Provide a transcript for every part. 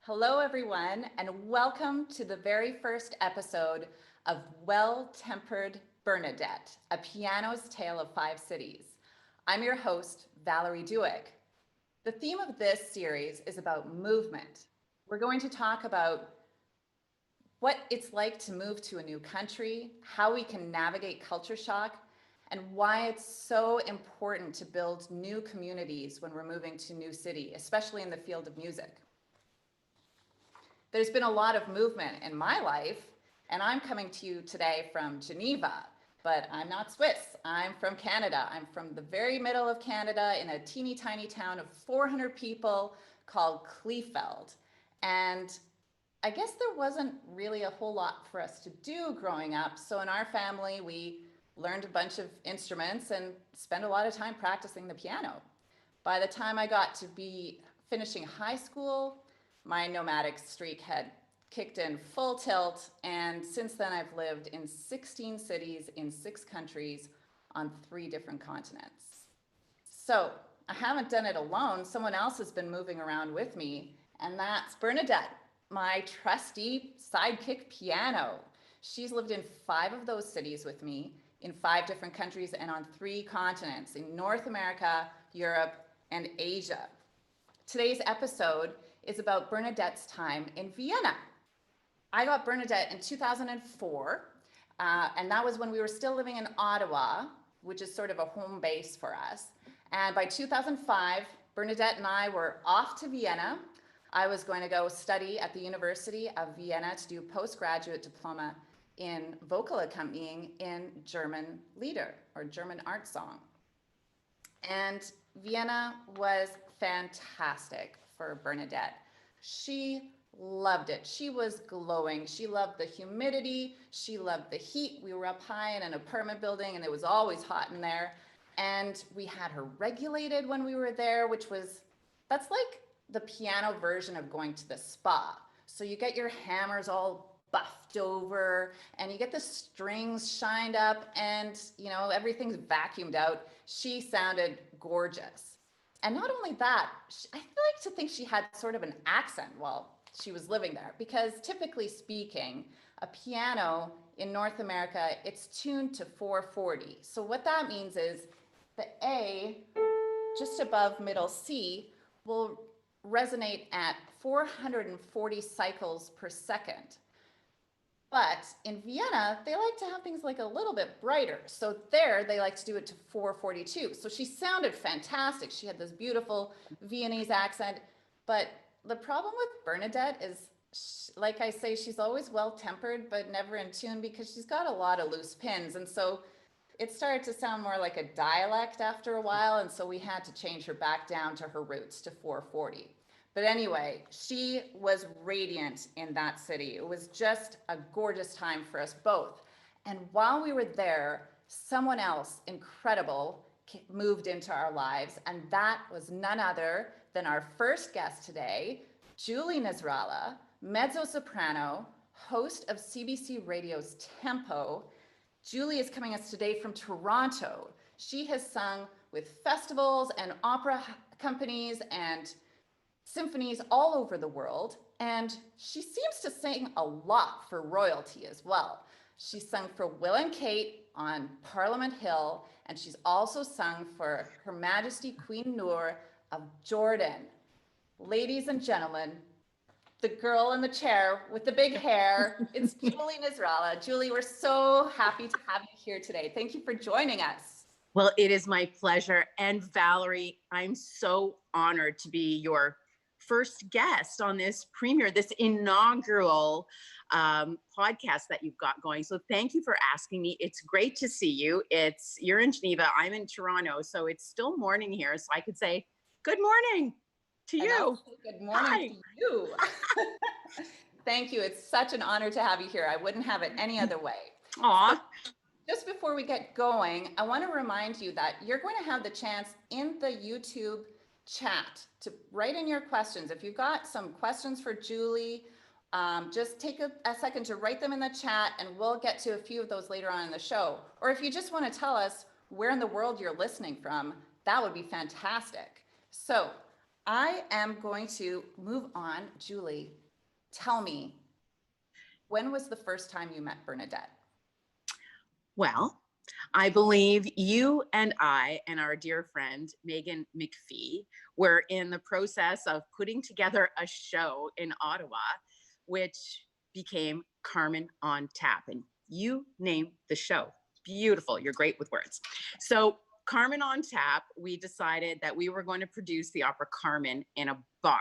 Hello, everyone, and welcome to the very first episode of Well-Tempered Bernadette, a piano's tale of five cities. I'm your host, Valerie Dueck. The theme of this series is about movement. We're going to talk about what it's like to move to a new country, how we can navigate culture shock, and why it's so important to build new communities when we're moving to a new city, especially in the field of music. There's been a lot of movement in my life, and I'm coming to you today from Geneva, but I'm not Swiss. I'm from Canada. I'm from the very middle of Canada in a teeny tiny town of 400 people called Kleefeld. And I guess there wasn't really a whole lot for us to do growing up. So in our family, we learned a bunch of instruments and spent a lot of time practicing the piano. By the time I got to be finishing high school, my nomadic streak had kicked in full tilt, and since then I've lived in 16 cities in 6 countries on 3 different continents. So I haven't done it alone. Someone else has been moving around with me, and that's Bernadette, my trusty sidekick piano. She's lived in 5 of those cities with me in 5 different countries and on 3 continents in North America, Europe, and Asia. Today's episode is about Bernadette's time in Vienna. I got Bernadette in 2004, and that was when we were still living in Ottawa, which is sort of a home base for us. And by 2005, Bernadette and I were off to Vienna. I was going to go study at the University of Vienna to do postgraduate diploma in vocal accompanying in German Lieder or German art song. And Vienna was fantastic for Bernadette. She loved it. She was glowing. She loved the humidity. She loved the heat. We were up high in an apartment building and it was always hot in there. And we had her regulated when we were there, that's like the piano version of going to the spa. So you get your hammers all buffed over and you get the strings shined up and everything's vacuumed out. She sounded gorgeous. And not only that, I like to think she had sort of an accent while she was living there, because typically speaking, a piano in North America, it's tuned to 440. So what that means is the A, just above middle C, will resonate at 440 cycles per second. But in Vienna, they like to have things like a little bit brighter. So there, they like to do it to 442. So she sounded fantastic. She had this beautiful Viennese accent. But the problem with Bernadette is, like I say, she's always well-tempered, but never in tune because she's got a lot of loose pins. And so it started to sound more like a dialect after a while. And so we had to change her back down to her roots to 440. But anyway, she was radiant in that city. It was just a gorgeous time for us both. And while we were there, someone else incredible moved into our lives, and that was none other than our first guest today, Julie Nesrallah, mezzo-soprano, host of CBC Radio's Tempo. Julie is coming us today from Toronto. She has sung with festivals and opera companies and symphonies all over the world, and she seems to sing a lot for royalty as well. She's sung for Will and Kate on Parliament Hill, and she's also sung for Her Majesty Queen Noor of Jordan. Ladies and gentlemen, the girl in the chair with the big hair, it's Julie Nesrallah. Julie, we're so happy to have you here today. Thank you for joining us. Well, it is my pleasure. And Valerie, I'm so honored to be your first guest on this premiere, this inaugural podcast that you've got going. So thank you for asking me. It's great to see you. You're in Geneva, I'm in Toronto, so it's still morning here. So I could say good morning to you. Good morning to you. Thank you. It's such an honor to have you here. I wouldn't have it any other way. Aw. So just before we get going, I want to remind you that you're going to have the chance in the YouTube chat to write in your questions. If you've got some questions for Julie, just take a second to write them in the chat and we'll get to a few of those later on in the show. Or if you just want to tell us where in the world you're listening from, that would be fantastic. So I am going to move on. Julie, tell me, when was the first time you met Bernadette? Well, I believe you and I and our dear friend, Megan McPhee, were in the process of putting together a show in Ottawa, which became Carmen on Tap. And you named the show. Beautiful. You're great with words. So Carmen on Tap, we decided that we were going to produce the opera Carmen in a bar.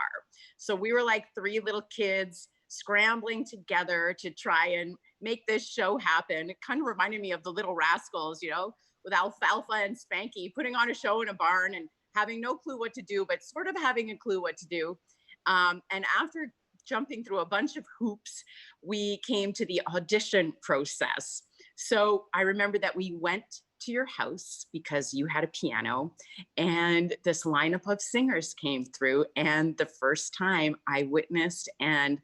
So we were like three little kids scrambling together to try and make this show happen. It kind of reminded me of the Little Rascals, you know, with Alfalfa and Spanky putting on a show in a barn and having no clue what to do, but sort of having a clue what to do. And after jumping through a bunch of hoops, we came to the audition process. So I remember that we went to your house because you had a piano, and this lineup of singers came through. And the first time I witnessed and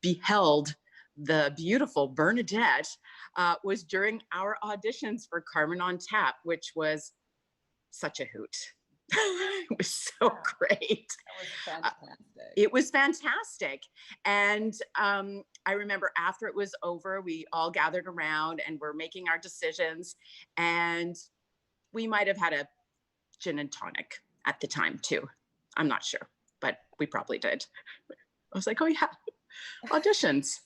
beheld the beautiful Bernadette was during our auditions for Carmen on Tap, which was such a hoot. It was so great. That was fantastic. It was fantastic. And I remember after it was over, we all gathered around and were making our decisions. And we might have had a gin and tonic at the time too. I'm not sure, but we probably did. I was like, oh yeah, auditions.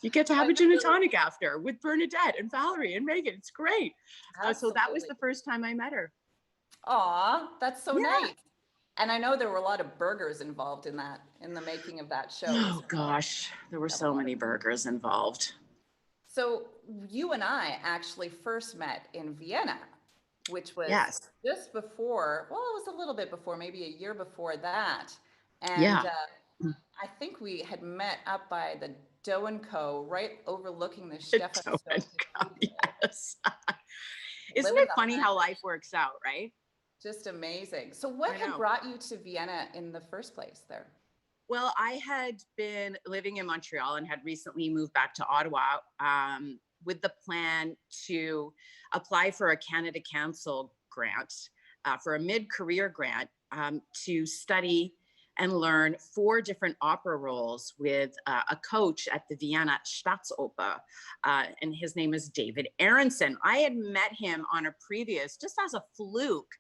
You get to have a gin and tonic after with Bernadette and Valerie and Megan. It's great. So that was the first time I met her. Aw, that's so nice. And I know there were a lot of burgers involved in the making of that show. Oh gosh, there were so many burgers involved. So you and I actually first met in Vienna, which was just before, well, it was a little bit before, maybe a year before that. And I think we had met up by the Doe & Co, right overlooking the chef. Yes. Isn't it funny how life works out, right? Just amazing. So what had brought you to Vienna in the first place there? Well, I had been living in Montreal and had recently moved back to Ottawa with the plan to apply for a Canada Council grant, for a mid-career grant to study and learn 4 different opera roles with a coach at the Vienna Staatsoper, and his name is David Aronson. I had met him on a previous, just as a fluke,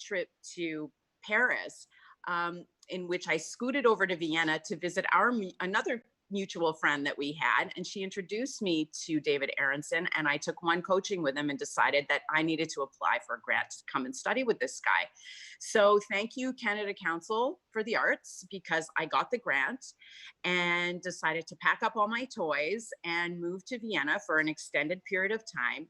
trip to Paris, in which I scooted over to Vienna to visit another mutual friend that we had, and she introduced me to David Aronson, and I took one coaching with him and decided that I needed to apply for a grant to come and study with this guy. So thank you, Canada Council for the Arts, because I got the grant and decided to pack up all my toys and move to Vienna for an extended period of time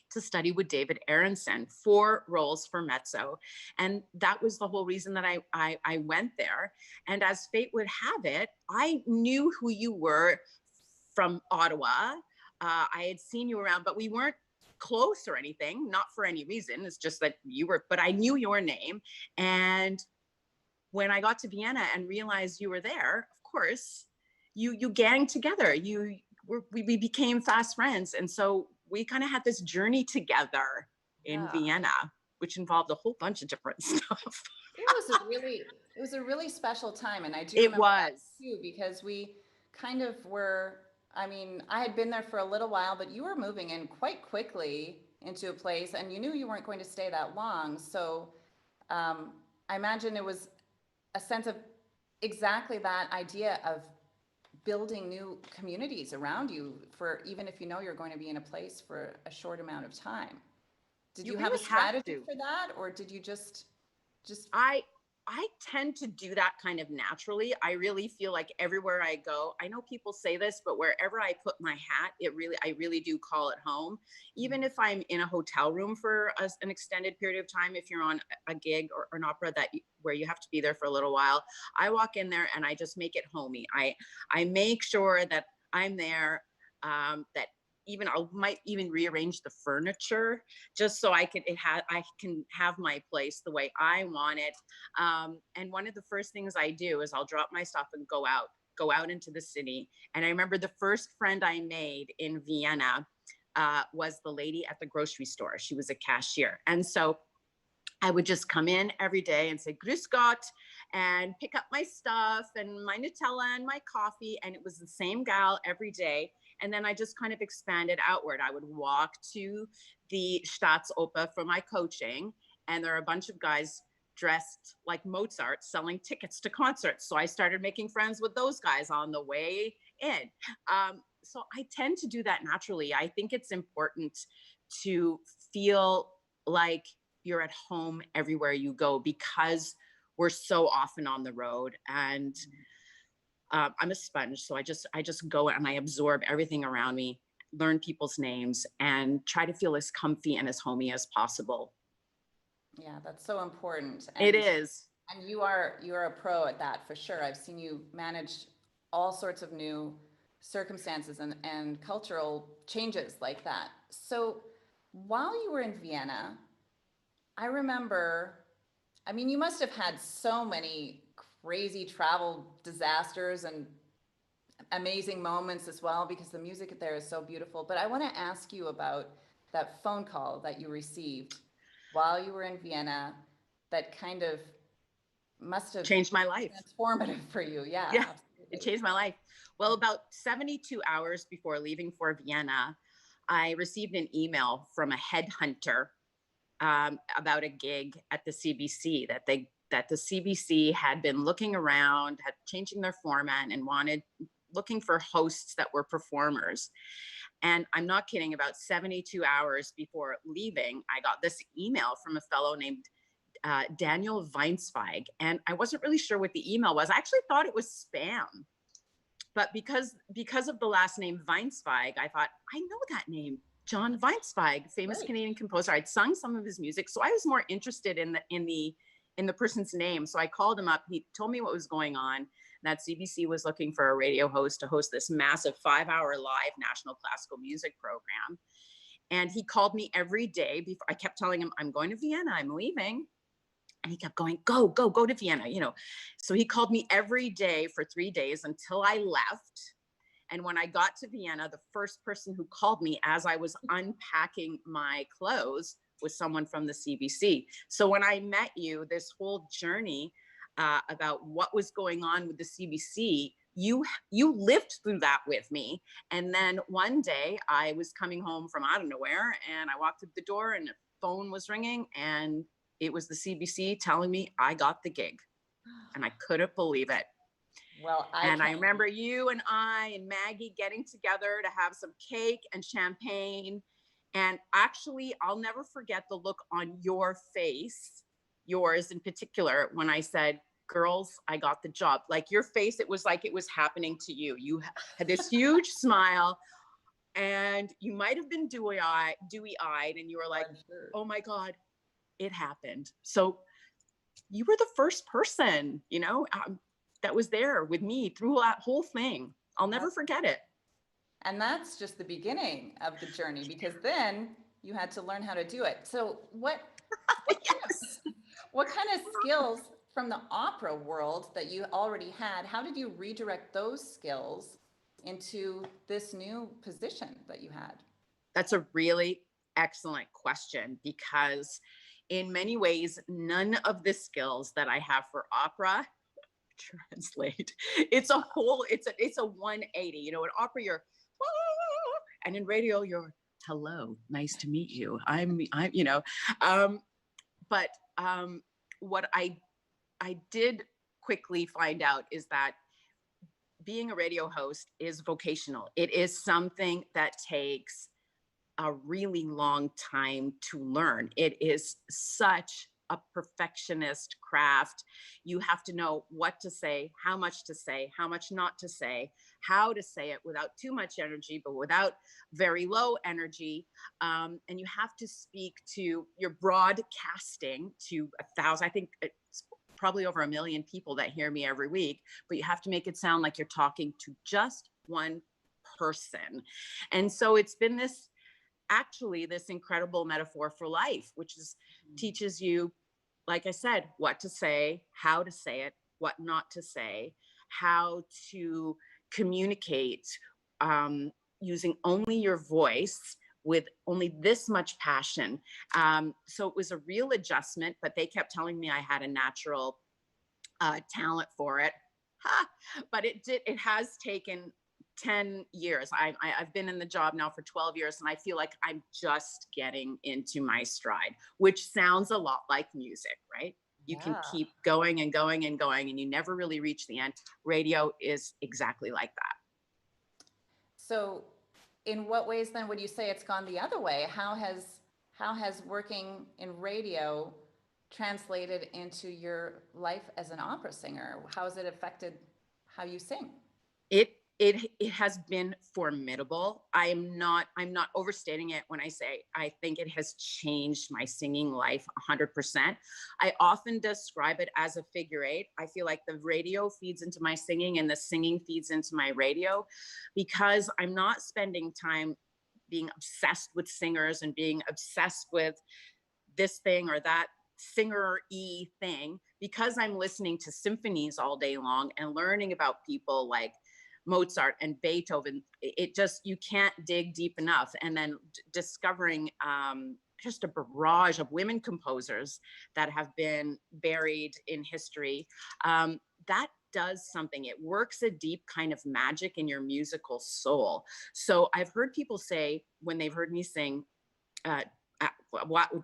to study with David Aronson, 4 roles for mezzo. And that was the whole reason that I went there. And as fate would have it, I knew who you were from Ottawa. I had seen you around, but we weren't close or anything, not for any reason. It's just that you were, but I knew your name. And when I got to Vienna and realized you were there, of course, you ganged together. We became fast friends. And so we kind of had this journey together in Vienna, which involved a whole bunch of different stuff. It was a really special time. And I do remember that too, because we kind of were, I mean, I had been there for a little while, but you were moving in quite quickly into a place and you knew you weren't going to stay that long. So I imagine it was a sense of exactly that idea of building new communities around you, for even if you know you're going to be in a place for a short amount of time. Did you have a strategy for that, or did you just I tend to do that kind of naturally. I really feel like everywhere I go, I know people say this, but wherever I put my hat, I really do call it home. Even if I'm in a hotel room for an extended period of time, if you're on a gig or an opera where you have to be there for a little while, I walk in there and I just make it homey. I make sure that I'm there, that might even rearrange the furniture just so I can have my place the way I want it. And one of the first things I do is I'll drop my stuff and go out into the city. And I remember the first friend I made in Vienna was the lady at the grocery store. She was a cashier. And so I would just come in every day and say, Grüß Gott, and pick up my stuff and my Nutella and my coffee. And it was the same gal every day. And then I just kind of expanded outward. I would walk to the Staatsoper for my coaching, and there are a bunch of guys dressed like Mozart selling tickets to concerts. So I started making friends with those guys on the way in. So I tend to do that naturally. I think it's important to feel like you're at home everywhere you go, because we're so often on the road. And I'm a sponge, so I just go and I absorb everything around me, learn people's names, and try to feel as comfy and as homey as possible. Yeah, that's so important. It is. And you are a pro at that for sure. I've seen you manage all sorts of new circumstances and cultural changes like that. So while you were in Vienna, I remember, I mean, you must have had so many crazy travel disasters and amazing moments as well, because the music there is so beautiful. But I want to ask you about that phone call that you received while you were in Vienna that kind of must have changed my life. Transformative for you. Yeah, absolutely. It changed my life. Well, about 72 hours before leaving for Vienna, I received an email from a headhunter about a gig at the CBC that the CBC had been looking around, had changing their format, and looking for hosts that were performers. And I'm not kidding, about 72 hours before leaving, I got this email from a fellow named Daniel Weinsweig. And I wasn't really sure what the email was. I actually thought it was spam. But because of the last name Weinsweig, I thought, I know that name. John Weinsweig, famous Canadian composer. I'd sung some of his music, so I was more interested in the person's name. So I called him up. He told me what was going on. That CBC was looking for a radio host to host this massive 5-hour live national classical music program. And he called me every day. I kept telling him, I'm going to Vienna, I'm leaving. And he kept going, go to Vienna, So he called me every day for 3 days until I left. And when I got to Vienna, the first person who called me as I was unpacking my clothes was someone from the CBC. So when I met you, this whole journey about what was going on with the CBC, you lived through that with me. And then one day I was coming home from out of nowhere, and I walked through the door and the phone was ringing, and it was the CBC telling me I got the gig. And I couldn't believe it. Well, I remember you and I and Maggie getting together to have some cake and champagne. And actually, I'll never forget the look on your face, yours in particular, when I said, girls, I got the job. Like your face, it was like it was happening to you. You had this huge smile, and you might have been dewy-eyed, and you were like, oh my God, it happened. So you were the first person, that was there with me through that whole thing. I'll never forget it. And that's just the beginning of the journey, because then you had to learn how to do it. So what kind of skills from the opera world that you already had, how did you redirect those skills into this new position that you had? That's a really excellent question, because in many ways, none of the skills that I have for opera translate. It's a 180. In opera, you're, and in radio, you're, hello, nice to meet you. But what I did quickly find out is that being a radio host is vocational. It is something that takes a really long time to learn. It is such a perfectionist craft. You have to know what to say, how much not to say, how to say it without too much energy, but without very low energy. And you have to speak to your broadcasting to 1,000, I think it's probably over 1 million people that hear me every week, but you have to make it sound like you're talking to just one person. And so it's been this incredible metaphor for life, which teaches you, like I said, what to say, how to say it, what not to say, how to communicate using only your voice with only this much passion. So it was a real adjustment, but they kept telling me I had a natural talent for it. But it has taken 10 years. I've been in the job now for 12 years, and I feel like I'm just getting into my stride, which sounds a lot like music, right? You can keep going and going and going, and you never really reach the end. Radio is exactly like that. So in what ways then would you say it's gone the other way? How has working in radio translated into your life as an opera singer? How has it affected how you sing? It has been formidable. I'm not overstating it when I say I think it has changed my singing life 100%. I often describe it as a figure eight. I feel like the radio feeds into my singing and the singing feeds into my radio, because I'm not spending time being obsessed with singers and being obsessed with this thing or that singer-y thing, because I'm listening to symphonies all day long and learning about people like Mozart and Beethoven. It just, you can't dig deep enough. And then discovering just a barrage of women composers that have been buried in history. That does something. It works a deep kind of magic in your musical soul. So I've heard people say when they've heard me sing,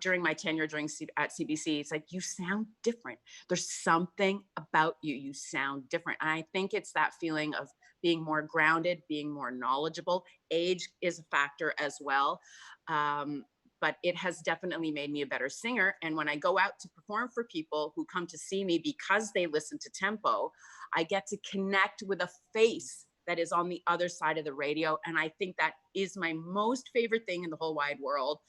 during my tenure at CBC, it's like, you sound different. There's something about you. You sound different. And I think it's that feeling of being more grounded, being more knowledgeable. Age is a factor as well. But it has definitely made me a better singer. And when I go out to perform for people who come to see me because they listen to tempo, I get to connect with a face that is on the other side of the radio. And I think that is my most favorite thing in the whole wide world,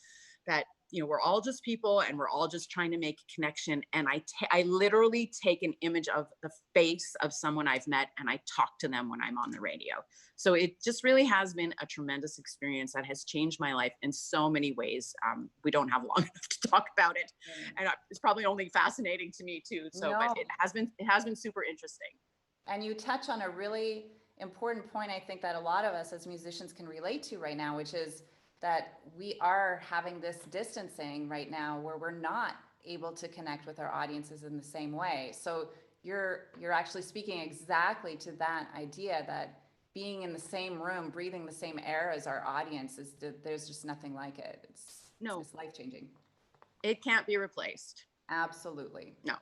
that, you know, we're all just people and we're all just trying to make a connection. And I literally take an image of the face of someone I've met and I talk to them when I'm on the radio. So it just really has been a tremendous experience that has changed my life in so many ways. We don't have long enough to talk about it. And it's probably only fascinating to me too. So, No. but it has been super interesting. And you touch on a really important point, I think, that a lot of us as musicians can relate to right now, which is that we are having this distancing right now where we're not able to connect with our audiences in the same way. So you're actually speaking exactly to that idea that being in the same room, breathing the same air as our audience, there's just nothing like it. It's life-changing. It can't be replaced. Absolutely. No.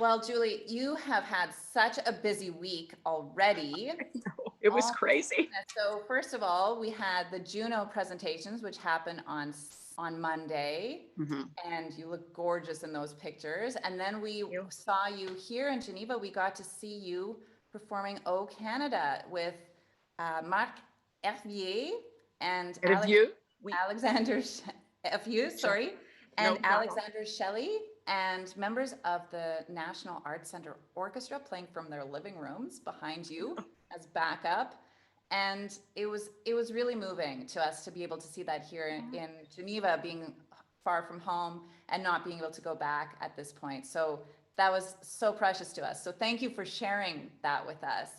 Well, Julie, you have had such a busy week already. It was crazy. So first of all, we had the Juno presentations, which happened on Monday, and you look gorgeous in those pictures. And then we saw you here in Geneva. We got to see you performing "O Canada" with Marc Hervier and Alexander Alexander Shelley, and members of the National Arts Center Orchestra playing from their living rooms behind you as backup. And it was really moving to us to be able to see that here in Geneva, being far from home and not being able to go back at this point. So that was so precious to us. So thank you for sharing that with us.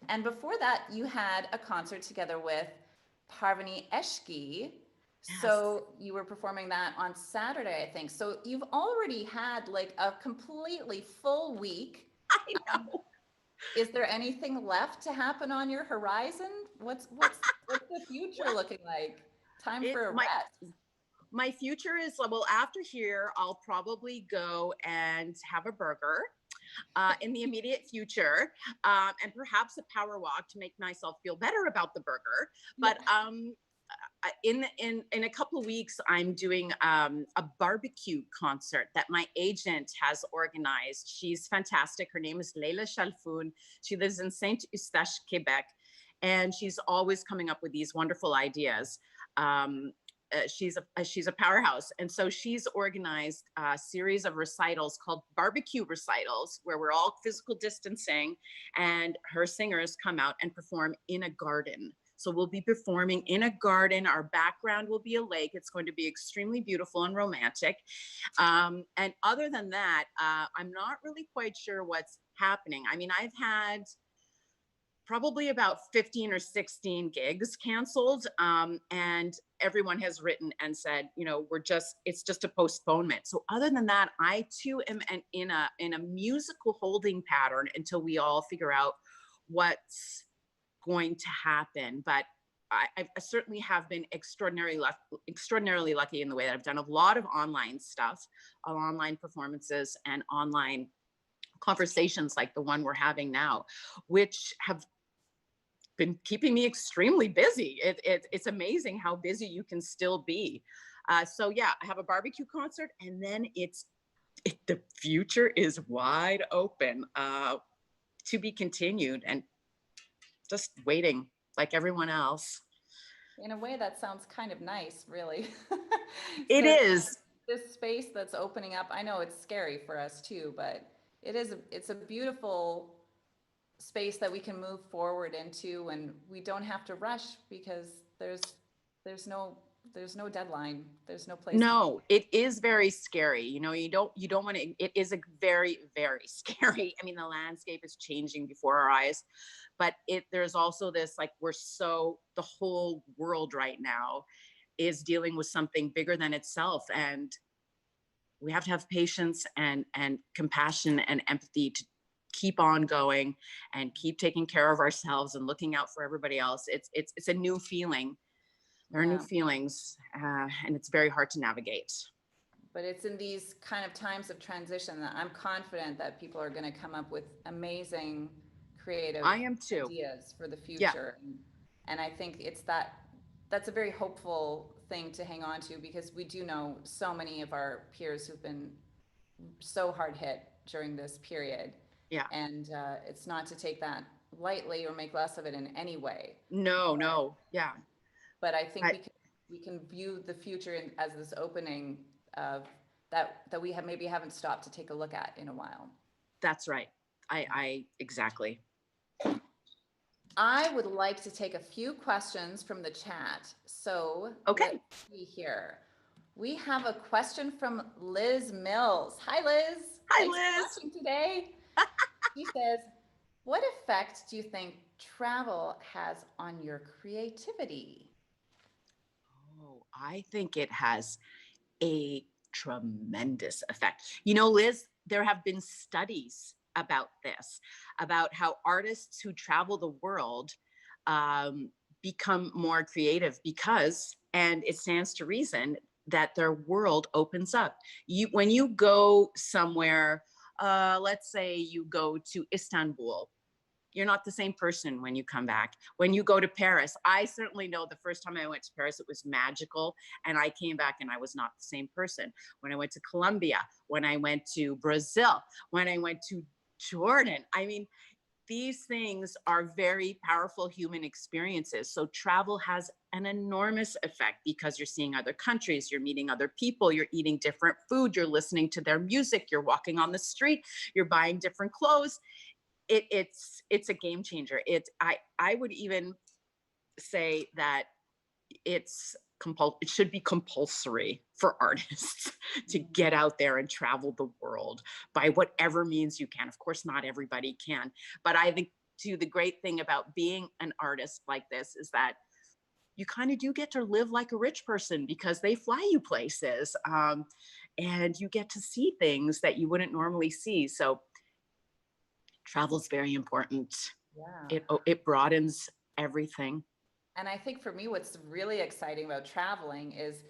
And before that, you had a concert together with Parvani Eshki. Yes. So you were performing that on Saturday, I think. So you've already had like a completely full week. I know. Is there anything left to happen on your horizon? What's the future looking like? Time for a rest. My future is, well, after here, I'll probably go and have a burger in the immediate future, and perhaps a power walk to make myself feel better about the burger. But in a couple of weeks, I'm doing a barbecue concert that my agent has organized. She's fantastic. Her name is Leila Chalfoun. She lives in Saint-Eustache, Quebec, and she's always coming up with these wonderful ideas. She's a powerhouse. And so she's organized a series of recitals called barbecue recitals, where we're all physical distancing and her singers come out and perform in a garden. So we'll be performing in a garden. Our background will be a lake. It's going to be extremely beautiful and romantic. And other than that, I'm not really quite sure what's happening. I mean, I've had probably about 15 or 16 gigs canceled. And everyone has written and said, it's just a postponement. So other than that, I too am in a musical holding pattern until we all figure out what's going to happen. But I certainly have been extraordinarily lucky in the way that I've done a lot of online stuff, online performances and online conversations like the one we're having now, which have been keeping me extremely busy. It's amazing how busy you can still be. So yeah, I have a barbecue concert, and then the future is wide open, to be continued, and just waiting like everyone else. In a way, that sounds kind of nice, really. It So is. this space that's opening up, I know it's scary for us too, but it's a beautiful space that we can move forward into, and we don't have to rush because there's no there's no deadline. There's no place to. No, it is very scary. You don't want to, it is a very, very scary. I mean, the landscape is changing before our eyes, but there's also this, like, the whole world right now is dealing with something bigger than itself. And we have to have patience and compassion and empathy to keep on going and keep taking care of ourselves and looking out for everybody else. It's a new feeling. There are new feelings, and it's very hard to navigate. But it's in these kind of times of transition that I'm confident that people are going to come up with amazing creative I am too. ideas for the Yeah. future. And I think that's a very hopeful thing to hang on to, because we do know so many of our peers who've been so hard hit during this period. Yeah. And it's not to take that lightly or make less of it in any way. No. Yeah. But I think we can view the future as this opening of that we maybe haven't stopped to take a look at in a while. That's right. I exactly. I would like to take a few questions from the chat. So okay, let's see here. We have a question from Liz Mills. Hi, Liz. Hi, Thanks Liz. for watching today. She says, "What effect do you think travel has on your creativity?" Oh, I think it has a tremendous effect. Liz, there have been studies about this, about how artists who travel the world become more creative because, and it stands to reason, that their world opens up. When you go somewhere, let's say you go to Istanbul, you're not the same person when you come back. When you go to Paris, I certainly know the first time I went to Paris, it was magical. And I came back and I was not the same person. When I went to Colombia, when I went to Brazil, when I went to Jordan, I mean, these things are very powerful human experiences. So travel has an enormous effect because you're seeing other countries, you're meeting other people, you're eating different food, you're listening to their music, you're walking on the street, you're buying different clothes. It's a game changer. I would even say that it should be compulsory for artists to get out there and travel the world by whatever means you can. Of course, not everybody can, but I think too, the great thing about being an artist like this is that you kind of do get to live like a rich person because they fly you places, and you get to see things that you wouldn't normally see. So travel is very important. Yeah. It broadens everything. And I think for me, what's really exciting about traveling is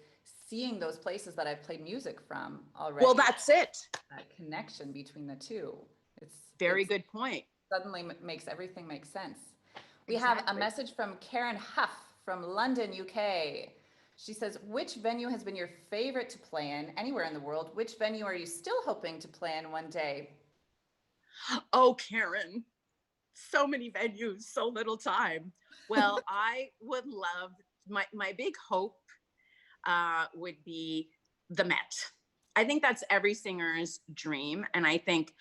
seeing those places that I've played music from already. Well, that's it. That connection between the two. It's very good point. Suddenly makes everything make sense. We have a message from Karen Huff from London, UK. She says, "Which venue has been your favorite to play in anywhere in the world? Which venue are you still hoping to play in one day?" Oh, Karen, so many venues, so little time. Well, I would love, my big hope would be the Met. I think that's every singer's dream. And I think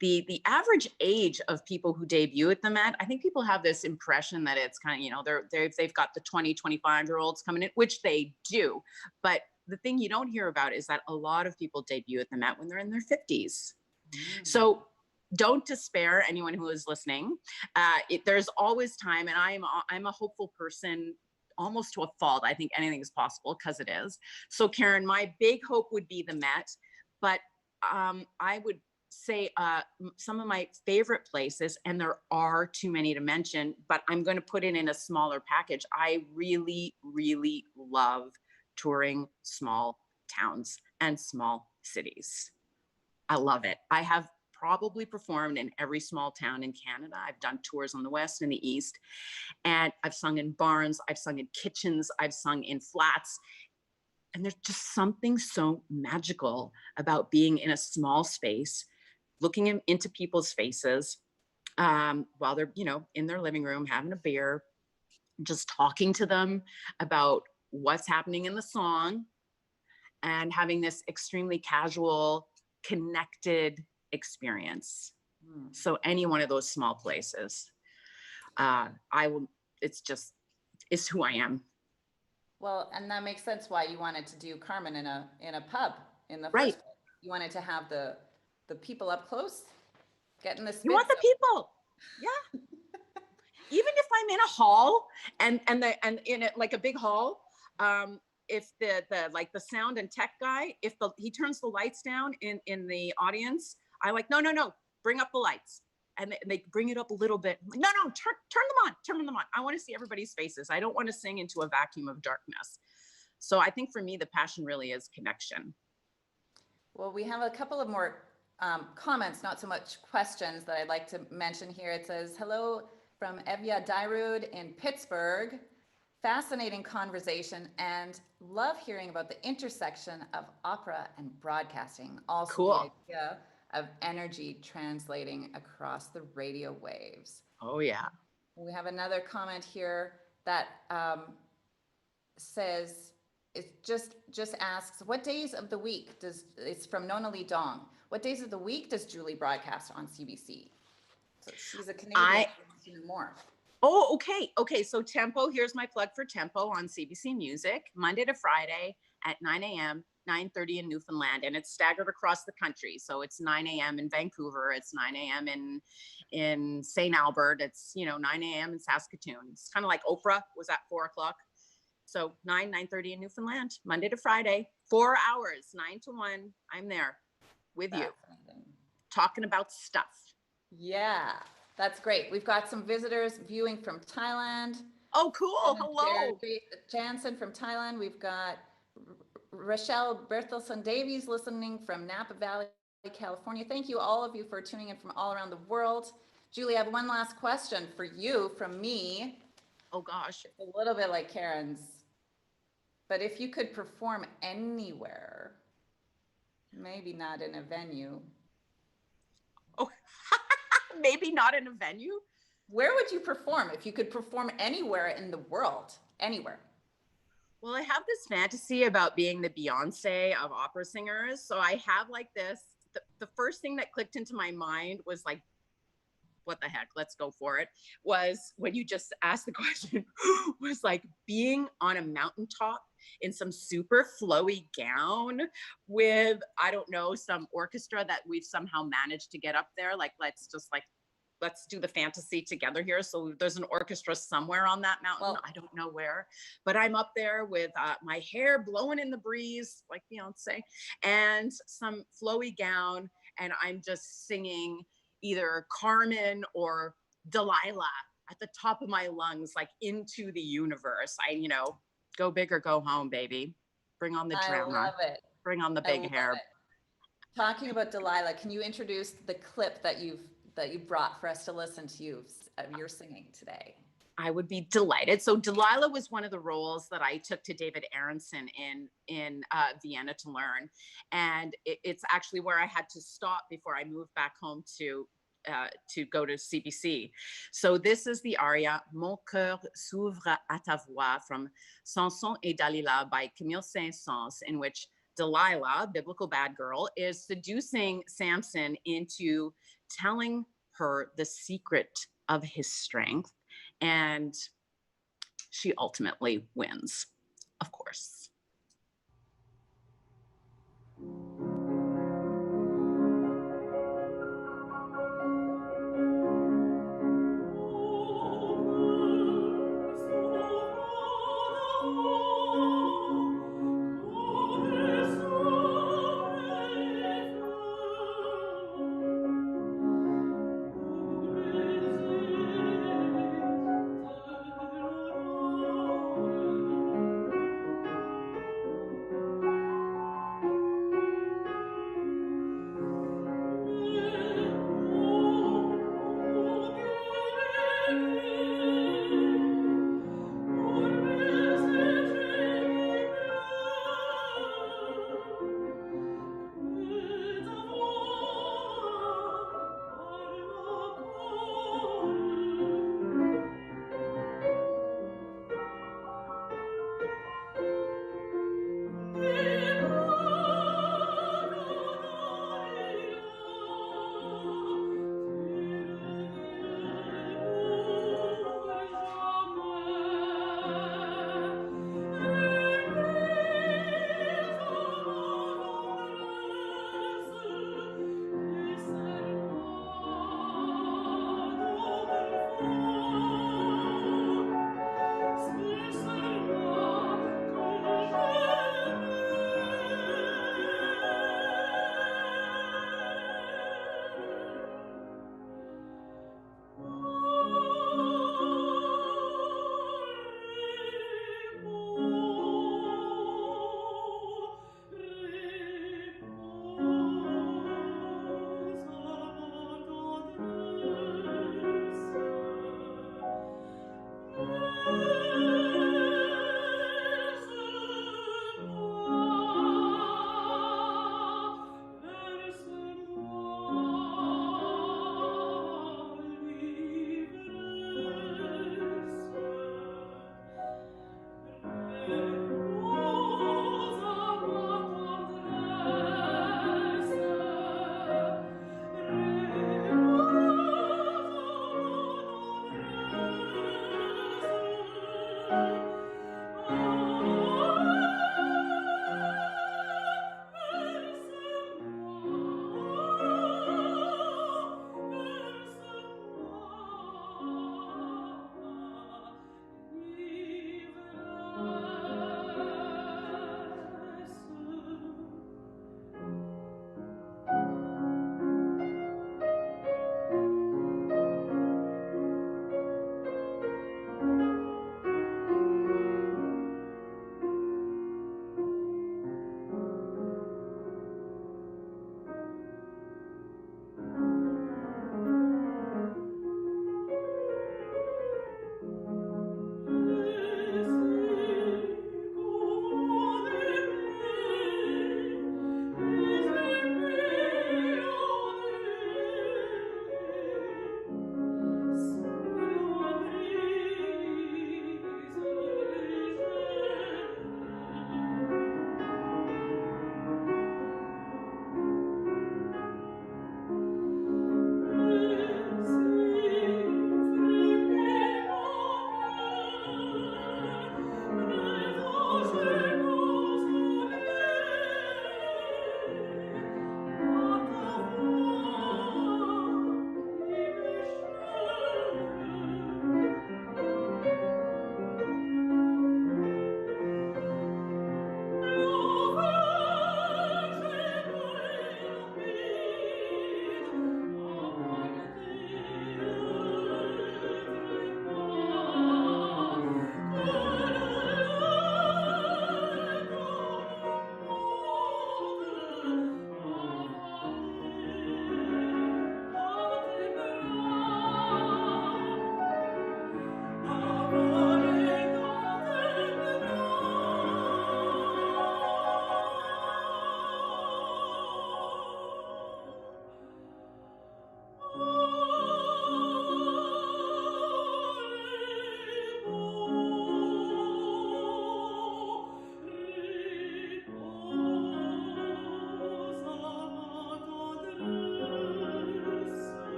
the average age of people who debut at the Met, I think people have this impression that it's kind of, they've got the 20, 25-year-olds coming in, which they do. But the thing you don't hear about is that a lot of people debut at the Met when they're in their 50s. So don't despair, anyone who is listening. There's always time, and I'm a hopeful person, almost to a fault. I think anything is possible because it is. So Karen, my big hope would be the Met, but I would say some of my favorite places, and there are too many to mention, but I'm going to put it in a smaller package. I really, really love touring small towns and small cities. I love it. I have probably performed in every small town in Canada. I've done tours on the West and the East, and I've sung in barns, I've sung in kitchens, I've sung in flats. And there's just something so magical about being in a small space, looking into people's faces while they're, in their living room, having a beer, just talking to them about what's happening in the song, and having this extremely casual, connected experience. So any one of those small places, it's who I am. Well, and that makes sense why you wanted to do Carmen in a pub in the Right. first place. You wanted to have the people up close, getting the spit. You want the people. Yeah. Even if I'm in a hall and in it, like a big hall, if the sound and tech guy, if he turns the lights down in the audience, I like, no, bring up the lights. And they bring it up a little bit. Like, no, turn them on. I want to see everybody's faces. I don't want to sing into a vacuum of darkness. So I think for me, the passion really is connection. Well, we have a couple of more comments, not so much questions, that I'd like to mention here. It says, hello from Evya Dairud in Pittsburgh. Fascinating conversation, and love hearing about the intersection of opera and broadcasting. Also, cool. The idea of energy translating across the radio waves. Oh yeah. We have another comment here that says, it just asks, what days of the week it's from Nona Lee Dong. What days of the week does Julie broadcast on CBC? So she's a Canadian, she knows more. Oh, okay. So Tempo, here's my plug for Tempo on CBC Music, Monday to Friday at 9 a.m., 9:30 in Newfoundland, and it's staggered across the country. So it's 9 a.m. in Vancouver, it's 9 a.m. in St. Albert, it's 9 a.m. in Saskatoon. It's kind of like Oprah was at 4 o'clock. So 9:30 in Newfoundland, Monday to Friday, 4 hours, 9 to 1. I'm there with you, talking about stuff. Yeah, that's great. We've got some visitors viewing from Thailand. Oh, cool. Hello. Jansen from Thailand. We've got Rochelle Berthelson Davies listening from Napa Valley, California. Thank you, all of you, for tuning in from all around the world. Julie, I have one last question for you from me. Oh, gosh. A little bit like Karen's. But if you could perform anywhere, maybe not in a venue. Oh, maybe not in a venue? Where would you perform if you could perform anywhere in the world? Anywhere. Well, I have this fantasy about being the Beyonce of opera singers. So I have like this, the first thing that clicked into my mind was like, what the heck, let's go for it, was when you just asked the question, was like being on a mountaintop in some super flowy gown with, I don't know, some orchestra that we've somehow managed to get up there. Like, let's do the fantasy together here. So there's an orchestra somewhere on that mountain. Well, I don't know where, but I'm up there with my hair blowing in the breeze like Beyonce and some flowy gown. And I'm just singing either Carmen or Delilah at the top of my lungs, like into the universe. Go big or go home, baby. Bring on the drama. I love it. Bring on the big hair. Talking about Delilah, can you introduce the clip that you brought for us to listen to your singing today? I would be delighted. So Delilah was one of the roles that I took to David Aronson in Vienna to learn. And it's actually where I had to stop before I moved back home to go to CBC. So this is the aria Mon cœur s'ouvre à ta voix from Samson et Dalila by Camille Saint-Saëns, in which Delilah, biblical bad girl, is seducing Samson into telling her the secret of his strength, and she ultimately wins, of course.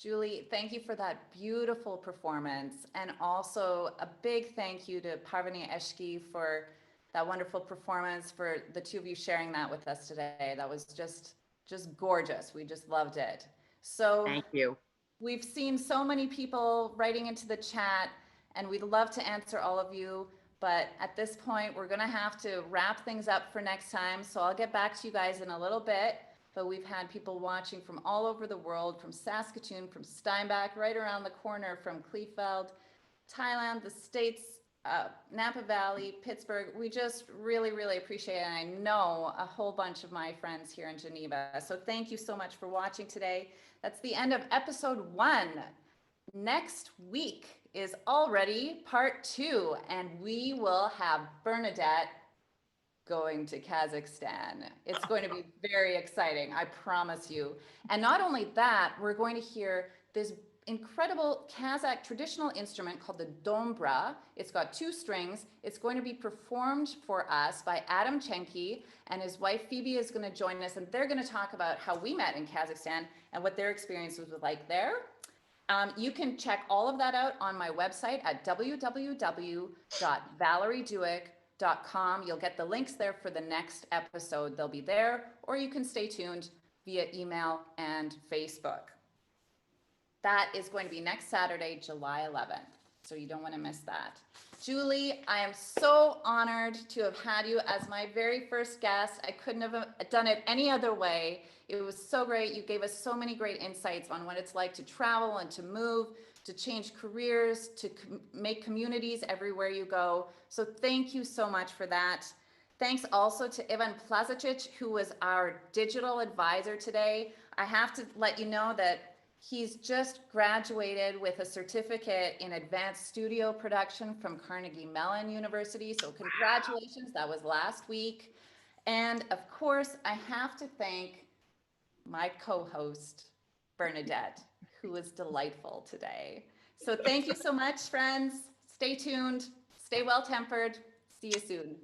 Julie, thank you for that beautiful performance. And also a big thank you to Parvani Eshki for that wonderful performance, for the two of you sharing that with us today. That was just gorgeous. We just loved it. So Thank you. we've seen so many people writing into the chat, and we'd love to answer all of you. But at this point, we're going to have to wrap things up for next time. So I'll get back to you guys in a little bit. But we've had people watching from all over the world, from Saskatoon, from Steinbach, right around the corner from Kleefeld, Thailand, the States, Napa Valley, Pittsburgh. We just really, really appreciate it. And I know a whole bunch of my friends here in Geneva. So thank you so much for watching today. That's the end of episode 1. Next week is already part 2, and we will have Bernadette going to Kazakhstan. It's going to be very exciting, I promise you. And not only that, we're going to hear this incredible Kazakh traditional instrument called the dombra. It's got 2 strings. It's going to be performed for us by Adam Chenki, and his wife Phoebe is going to join us, and they're going to talk about how we met in Kazakhstan and what their experience was like there. You can check all of that out on my website at www.valeriedueck.com. You'll get the links there for the next episode. They'll be there, or you can stay tuned via email and Facebook. That is going to be next Saturday, July 11th. So you don't want to miss that. Julie, I am so honored to have had you as my very first guest. I couldn't have done it any other way. It was so great. You gave us so many great insights on what it's like to travel and to move, to change careers, to make communities everywhere you go. So thank you so much for that. Thanks also to Ivan Plazačić, who was our digital advisor today. I have to let you know that he's just graduated with a certificate in advanced studio production from Carnegie Mellon University. So congratulations, that was last week. And of course, I have to thank my co-host, Bernadette, who was delightful today. So thank you so much, friends. Stay tuned, stay well-tempered. See you soon.